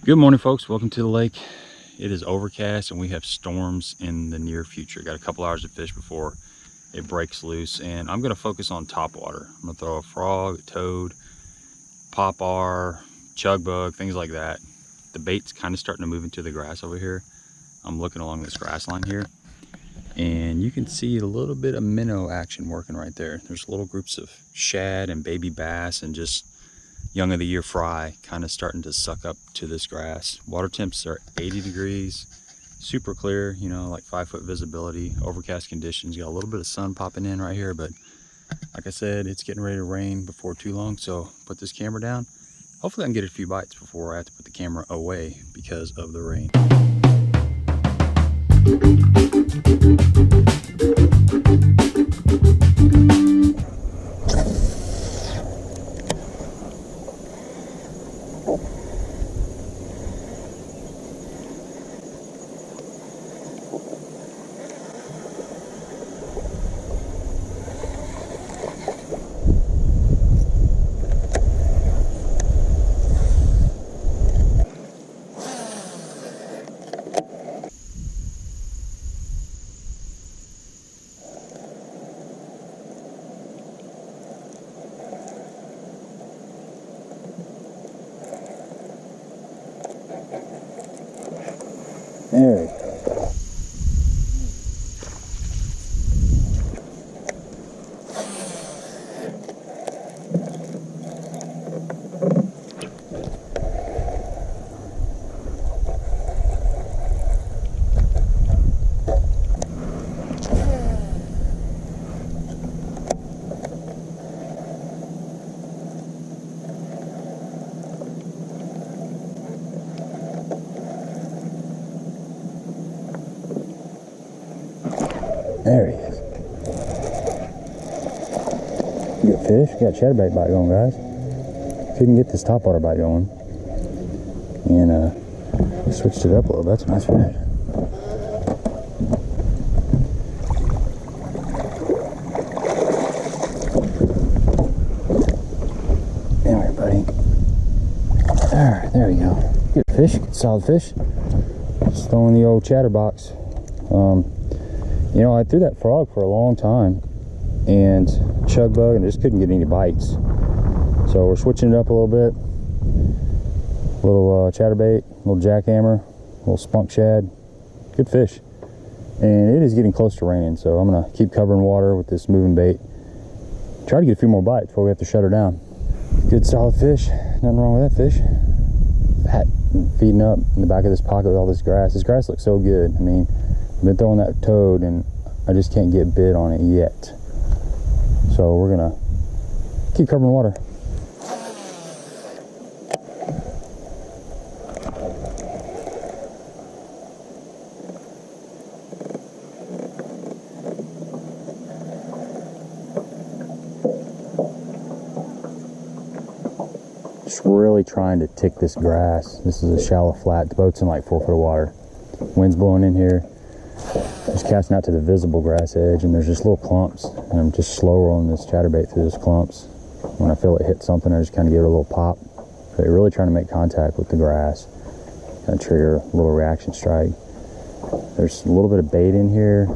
Good morning, folks. Welcome to the lake. It is overcast and we have storms in the near future. Got a couple hours to fish before it breaks loose, and I'm going to focus on top water. I'm going to throw a frog, a toad, popar, chug bug, things like that. The bait's kind of starting to move into the grass over here. I'm looking along this grass line here, and you can see a little bit of minnow action working right there. There's little groups of shad and baby bass and just young of the year fry kind of starting to suck up to this grass. Water temps are 80 degrees, super clear, you know, like 5-foot visibility, overcast conditions. You got a little bit of sun popping in right here, but like I said, it's getting ready to rain before too long. So put this camera down. Hopefully I can get a few bites before I have to put the camera away because of the rain. There we go. There he is. Good fish. Got a chatterbait bite going, guys. See if we can get this topwater bite going. And we switched it up a little bit. That's a nice fish. Anyway, buddy. Alright, there we go. Good fish. Good solid fish. Just throwing the old chatterbox. You know, I threw that frog for a long time and chug bug and just couldn't get any bites. So we're switching it up a little bit. A little chatterbait, a little jackhammer, a little spunk shad. Good fish. And it is getting close to raining, so I'm gonna keep covering water with this moving bait. Try to get a few more bites before we have to shut her down. Good solid fish. Nothing wrong with that fish. Fat and feeding up in the back of this pocket with all this grass. This grass looks so good. I mean, I've been throwing that toad and I just can't get bit on it yet. So we're gonna keep covering water. Just really trying to tick this grass. This is a shallow flat. The boat's in like 4 foot of water. Wind's blowing in here. Just casting out to the visible grass edge, and there's just little clumps, and I'm just slow rolling this chatterbait through those clumps. When I feel it hit something, I just kind of give it a little pop. But you're really trying to make contact with the grass, kind of trigger a little reaction strike. There's a little bit of bait in here,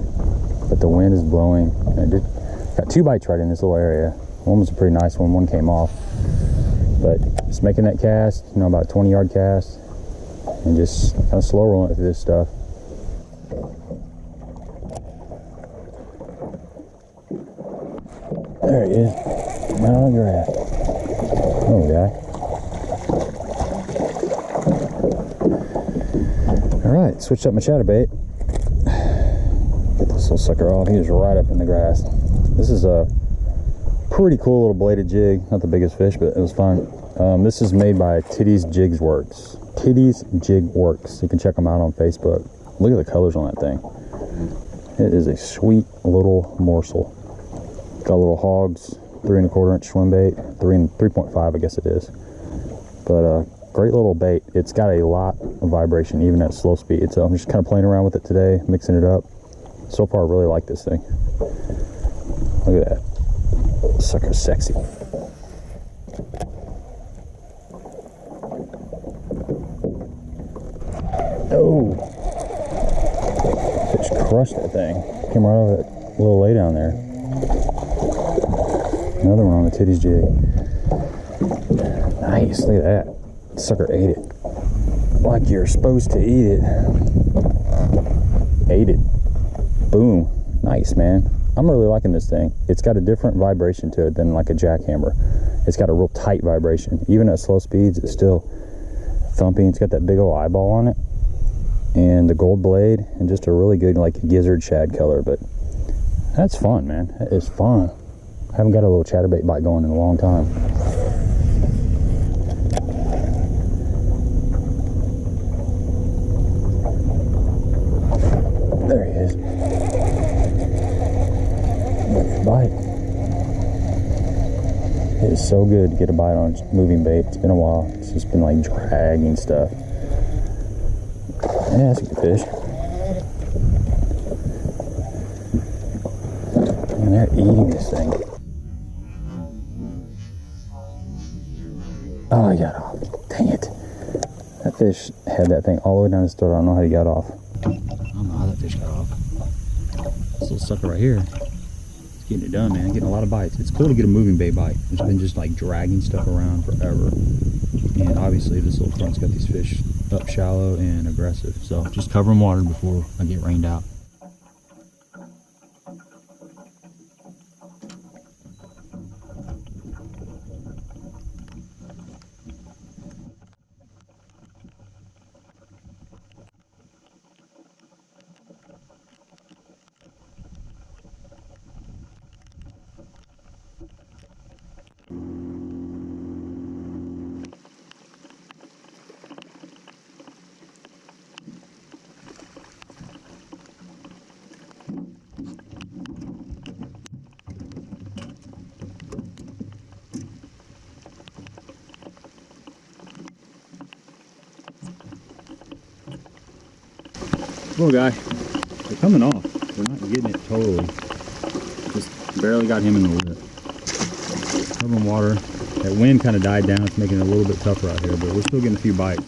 but the wind is blowing. I got 2 bites right in this little area. One was a pretty nice one. One came off, but just making that cast, you know, about a 20-yard cast, and just kind of slow rolling it through this stuff. There he is, right on the grass. Oh, guy. All right, switched up my chatterbait. Get this little sucker off. He was right up in the grass. This is a pretty cool little bladed jig. Not the biggest fish, but it was fun. This is made by Titty's Jigs Works. Titty's Jig Works. You can check them out on Facebook. Look at the colors on that thing. It is a sweet little morsel. Got a little Hawgz 3 1/4 inch swim bait, 3.5 I guess it is. But great little bait. It's got a lot of vibration even at slow speed. So I'm just kind of playing around with it today, mixing it up. So far I really like this thing. Look at that. Sucker's sexy. Oh, fish crushed that thing. Came right over that little lay down there. Another one on the titties jig. Nice, look at that. Sucker ate it. Like you're supposed to eat it. Ate it. Boom. Nice, man. I'm really liking this thing. It's got a different vibration to it than like a jackhammer. It's got a real tight vibration. Even at slow speeds, it's still thumping. It's got that big old eyeball on it. And the gold blade, and just a really good like gizzard shad color. But that's fun, man. That is fun. I haven't got a little chatterbait bite going in a long time. There he is. Nice bite. It is so good to get a bite on moving bait. It's been a while. It's just been like dragging stuff. Yeah, that's a good fish. And they're eating this thing. Oh, I got off. Dang it. That fish had that thing all the way down his throat. I don't know how he got off. I don't know how that fish got off. This little sucker right here. It's getting it done, man. Getting a lot of bites. It's cool to get a moving bait bite. It's been just like dragging stuff around forever. And obviously this little front's got these fish up shallow and aggressive. So just cover them water before I get rained out. Little guy, they're coming off. They're not getting it totally. Just barely got him in the lip. Covering water. That wind kind of died down. It's making it a little bit tougher out here, but we're still getting a few bites.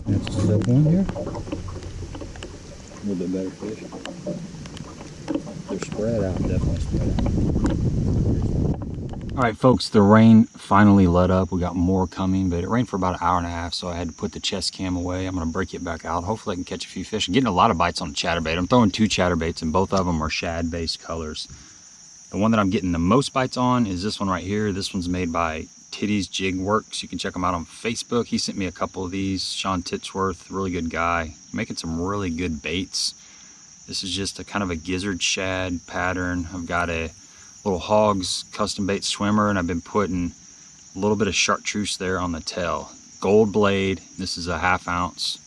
That's that one here. A little bit better fish. They're spread out, definitely spread out. All right, folks, the rain finally let up. We got more coming, but it rained for about an hour and a half, so I had to put the chest cam away. I'm gonna break it back out. Hopefully I can catch a few fish. I'm getting a lot of bites on the chatterbait. I'm throwing 2 chatterbaits, and both of them are shad-based colors. The one that I'm getting the most bites on is this one right here. This one's made by Titties Jig Works. You can check him out on Facebook. He sent me a couple of these. Sean Titsworth, really good guy, making some really good baits. This is just a kind of a gizzard shad pattern. I've got a little Hawgz Custom Baits swimmer, and I've been putting a little bit of chartreuse there on the tail. Gold blade, this is a 1/2 ounce,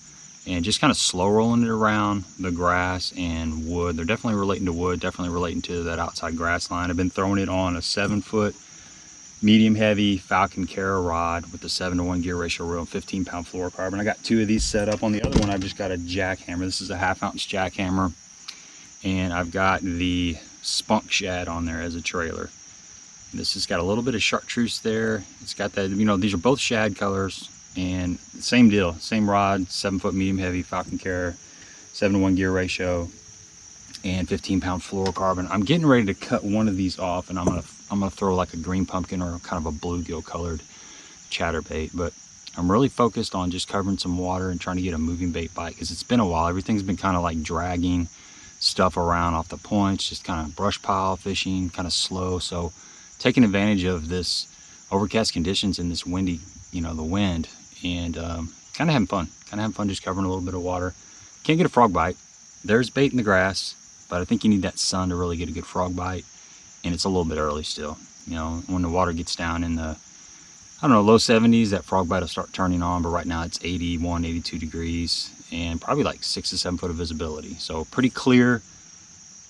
and just kind of slow rolling it around the grass and wood. They're definitely relating to wood, definitely relating to that outside grass line. I've been throwing it on a 7-foot medium heavy Falcon Cara rod with the 7-to-1 gear ratio reel and 15-pound fluorocarbon. I got 2 of these set up. On the other one, I've just got a jackhammer. This is a 1/2 ounce jackhammer, and I've got the spunk shad on there as a trailer. This has got a little bit of chartreuse there. It's got that, you know, these are both shad colors, and same deal, same rod, 7-foot medium heavy Falcon Cara, 7-to-1 gear ratio, and 15-pound fluorocarbon. I'm getting ready to cut one of these off, and I'm gonna throw like a green pumpkin or kind of a bluegill colored chatterbait. But I'm really focused on just covering some water and trying to get a moving bait bite, because it's been a while. Everything's been kind of like dragging stuff around off the points, just kind of brush pile fishing, kind of slow. So taking advantage of this overcast conditions and this windy, you know, the wind, and kind of having fun just covering a little bit of water. Can't get a frog bite. There's bait in the grass, but I think you need that sun to really get a good frog bite, and it's a little bit early still. You know, when the water gets down in the I don't know, low 70s, that frog bite will start turning on, but right now it's 81, 82 degrees and probably like 6 to 7 foot of visibility. So pretty clear.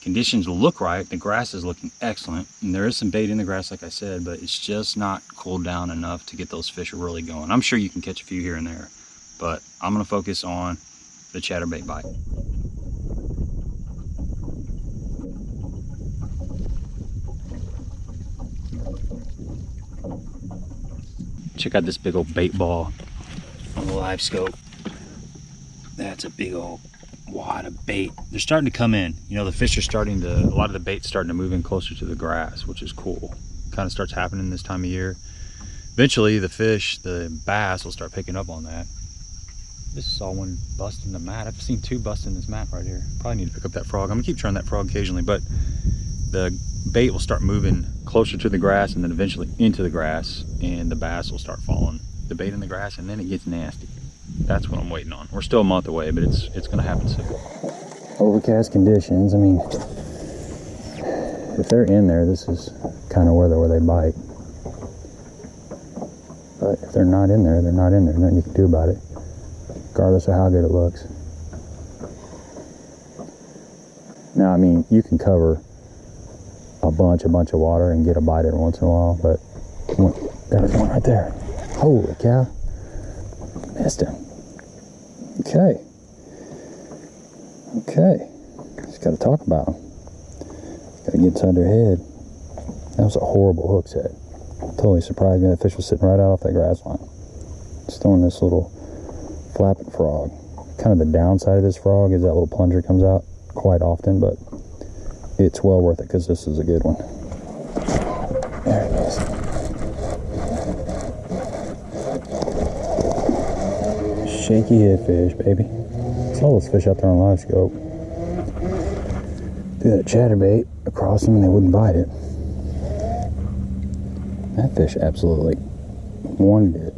Conditions look right. The grass is looking excellent. And there is some bait in the grass, like I said, but it's just not cooled down enough to get those fish really going. I'm sure you can catch a few here and there, but I'm going to focus on the chatterbait bite. Check out this big old bait ball on the live scope. That's a big old wad of bait. They're starting to come in. You know, the fish are starting to, a lot of the bait's starting to move in closer to the grass, which is cool. Kind of starts happening this time of year. Eventually the fish, the bass, will start picking up on that. Just saw one busting the mat. I've seen two busting this mat right here. Probably need to pick up that frog. I'm gonna keep trying that frog occasionally, but the bait will start moving closer to the grass and then eventually into the grass, and the bass will start following the bait in the grass, and then it gets nasty. That's what I'm waiting on. We're still a month away, but it's gonna happen soon. Overcast conditions. I mean, if they're in there, this is kind of where they bite. But if they're not in there, they're not in there. Nothing you can do about it, regardless of how good it looks. Now, I mean, you can cover a bunch of water and get a bite every once in a while, but there's one right there. Holy cow. Missed him. Okay. Just got to talk about him. Got to get inside their head. That was a horrible hook set. Totally surprised me. That fish was sitting right out off that grass line. Just throwing this little flapping frog. Kind of the downside of this frog is that little plunger comes out quite often, but it's well worth it because this is a good one. There it is. Shaky head fish, baby. Saw those fish out there on live scope. Threw that chatterbait across them and they wouldn't bite it. That fish absolutely wanted it.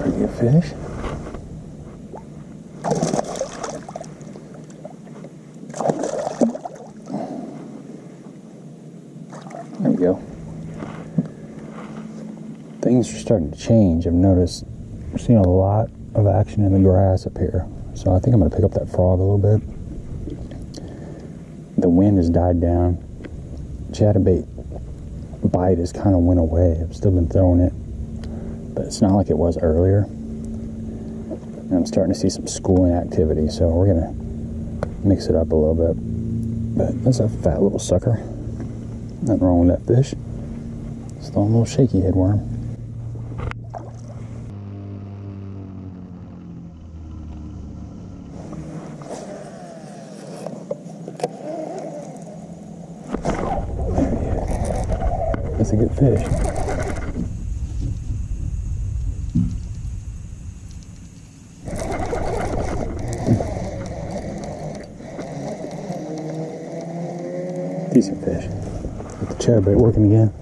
Pretty good fish. There we go. Things are starting to change. I've noticed we're seeing a lot of action in the grass up here. So I think I'm going to pick up that frog a little bit. The wind has died down. Chatterbait bite has kind of went away. I've still been throwing it, but it's not like it was earlier. And I'm starting to see some schooling activity, so we're going to mix it up a little bit. But that's a fat little sucker. Nothing wrong with that fish. Still a little shaky headworm. That's a good fish. Decent fish. Get the chatterbait working again.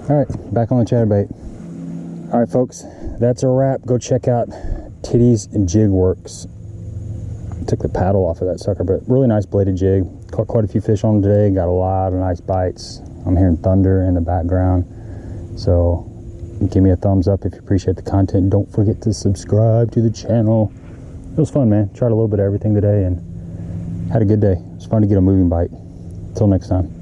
All right, back on the chatterbait. All right, folks, that's a wrap. Go check out Titty's Jig Works. Took the paddle off of that sucker, but really nice bladed jig. Caught quite a few fish on today. Got a lot of nice bites. I'm hearing thunder in the background. So give me a thumbs up if you appreciate the content. Don't forget to subscribe to the channel. It was fun, man. Tried a little bit of everything today and had a good day. It's fun to get a moving bite. Until next time.